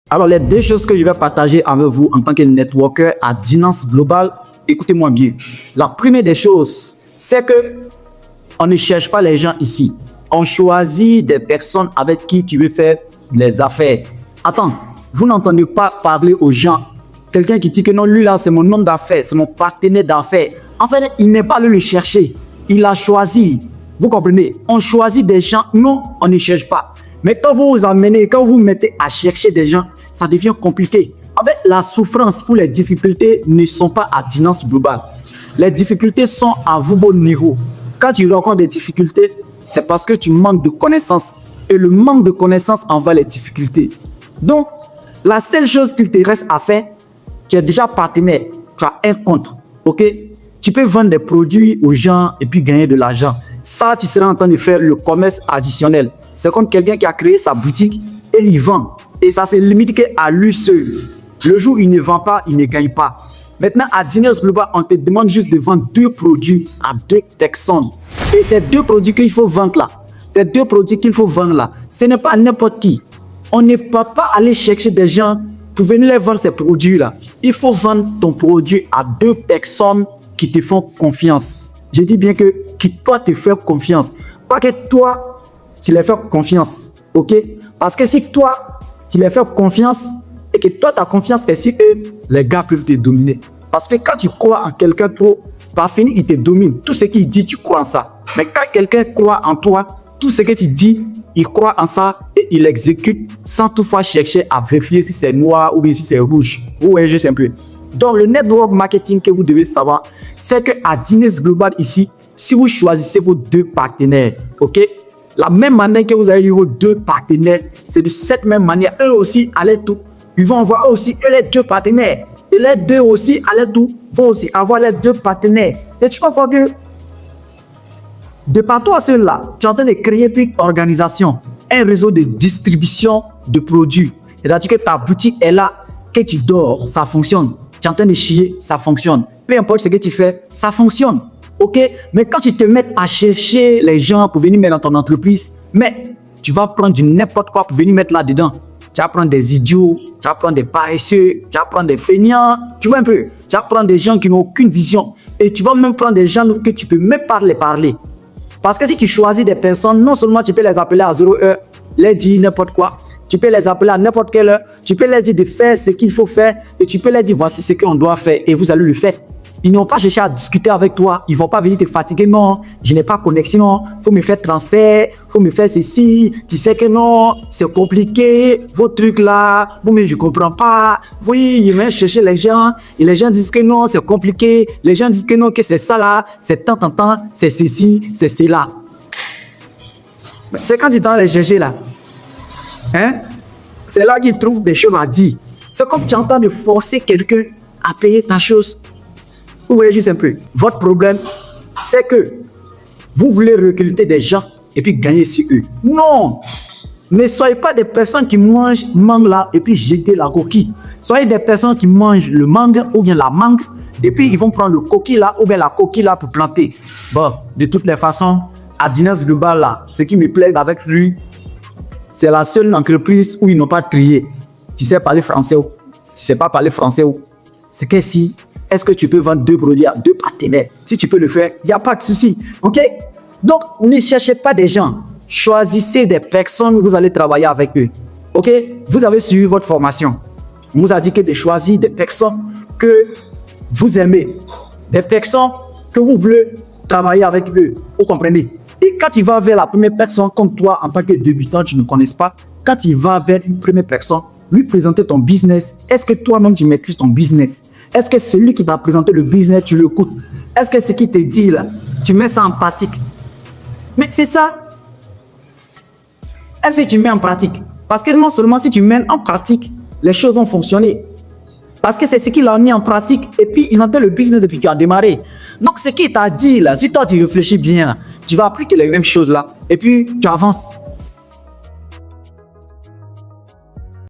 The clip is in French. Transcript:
Alors, les deux choses que je vais partager avec vous en tant que networker à Dinance Global, écoutez-moi bien. La première des choses, c'est que on ne cherche pas les gens ici. On choisit des personnes avec qui tu veux faire les affaires. Attends, vous n'entendez pas parler aux gens. Quelqu'un qui dit que non, lui là, c'est mon homme d'affaires, c'est mon partenaire d'affaires. En fait, il n'est pas allé le chercher. Il a choisi. Vous comprenez? On choisit des gens. Non, on ne cherche pas. Mais quand vous vous amenez, quand vous mettez à chercher des gens, ça devient compliqué. En fait, la souffrance ou les difficultés ne sont pas à Dinance Global. Les difficultés sont à vos niveau. Quand tu rencontres des difficultés, c'est parce que tu manques de connaissances. Et le manque de connaissances envoie les difficultés. Donc, la seule chose qu'il te reste à faire, tu es déjà partenaire, tu as un compte, ok? Tu peux vendre des produits aux gens et puis gagner de l'argent. Ça, tu seras en train de faire le commerce additionnel. C'est comme quelqu'un qui a créé sa boutique et il vend. Et ça se limite qu'à lui seul. Le jour où il ne vend pas, il ne gagne pas. Maintenant, à Dinance Global, on te demande juste de vendre 2 produits à 2 personnes. Et ces 2 produits qu'il faut vendre là, ce n'est pas n'importe qui. On ne peut pas aller chercher des gens pour venir les vendre ces produits là. Il faut vendre ton produit à 2 personnes qui te font confiance. Je dis bien que qui toi te fait confiance. Pas que toi, tu les fais confiance. Ok? Parce que si toi, tu les fais confiance et que toi, ta confiance est sur eux, les gars peuvent te dominer. Parce que quand tu crois en quelqu'un trop, par fini, il te domine. Tout ce qu'il dit, tu crois en ça. Mais quand quelqu'un croit en toi, tout ce que tu dis, il croit en ça et il exécute sans toutefois chercher à vérifier si c'est noir ou bien si c'est rouge. Vous voyez juste un peu. Donc, le network marketing que vous devez savoir, c'est qu'à Dinance Global ici, si vous choisissez vos 2 partenaires, ok, la même manière que vous avez eu vos 2 partenaires, c'est de cette même manière, eux aussi, à l'aide tout, ils vont avoir aussi eux, les 2 partenaires. Et les 2 aussi, à l'aide tout, vont aussi avoir les 2 partenaires. Et tu vas voir que, de partout à ceux-là, tu es en train de créer une organisation, un réseau de distribution de produits. C'est-à-dire que ta boutique est là, que tu dors, ça fonctionne. Tu es en train de chier, ça fonctionne. Peu importe ce que tu fais, ça fonctionne. Ok? Mais quand tu te mets à chercher les gens pour venir mettre dans ton entreprise, mais tu vas prendre du n'importe quoi pour venir mettre là-dedans. Tu vas prendre des idiots, tu vas prendre des paresseux, tu vas prendre des feignants, tu vois un peu. Tu vas prendre des gens qui n'ont aucune vision. Et tu vas même prendre des gens que tu peux même pas les parler. Parce que si tu choisis des personnes, non seulement tu peux les appeler à 0 heure, les dire n'importe quoi, tu peux les appeler à n'importe quelle heure, tu peux les dire de faire ce qu'il faut faire et tu peux les dire voici ce qu'on doit faire et vous allez le faire. Ils n'ont pas cherché à discuter avec toi, ils ne vont pas venir te fatiguer, non, je n'ai pas connexion, il faut me faire transfert, il faut me faire ceci, tu sais que non, c'est compliqué, vos trucs là, bon mais je ne comprends pas, oui, ils viennent chercher les gens, et les gens disent que non, c'est compliqué, les gens disent que non, que c'est ça là, c'est tant, c'est ceci, c'est cela. C'est quand ils t'en les chercher là, hein, c'est là qu'ils trouvent des choses à dire. C'est comme tu es en train de forcer quelqu'un à payer ta chose. Vous voyez juste un peu. Votre problème, c'est que vous voulez recruter des gens et puis gagner sur eux. Non! Ne soyez pas des personnes qui mangent mangue là et puis jeter la coquille. Soyez des personnes qui mangent le mangue ou bien la mangue et puis ils vont prendre le coquille là ou bien la coquille là pour planter. Bon, de toutes les façons, à Dinance Global là, ce qui me plaît avec lui, c'est la seule entreprise où ils n'ont pas trié. Tu sais parler français ou tu sais pas parler français ou c'est que si est-ce que tu peux vendre 2 produits à 2 partenaires? Si tu peux le faire, il n'y a pas de souci. Ok? Donc, ne cherchez pas des gens. Choisissez des personnes où vous allez travailler avec eux. Ok? Vous avez suivi votre formation. On vous a dit que de choisir des personnes que vous aimez. Des personnes que vous voulez travailler avec eux. Vous comprenez? Et quand tu vas vers la première personne, comme toi, en tant que débutant, tu ne connais pas, quand tu vas vers une première personne, lui présenter ton business, est-ce que toi-même tu maîtrises ton business? Est-ce que c'est lui qui va présenter le business, tu l'écoutes? Est-ce que ce qu'il te dit là, tu mets ça en pratique? Mais c'est ça. Est-ce que tu mets en pratique? Parce que non seulement si tu mets en pratique, les choses vont fonctionner. Parce que c'est ce qu'il a mis en pratique et puis ils entendent le business depuis qu'il a démarré. Donc ce qu'il t'a dit là, si toi tu réfléchis bien, tu vas appliquer les mêmes choses là et puis tu avances.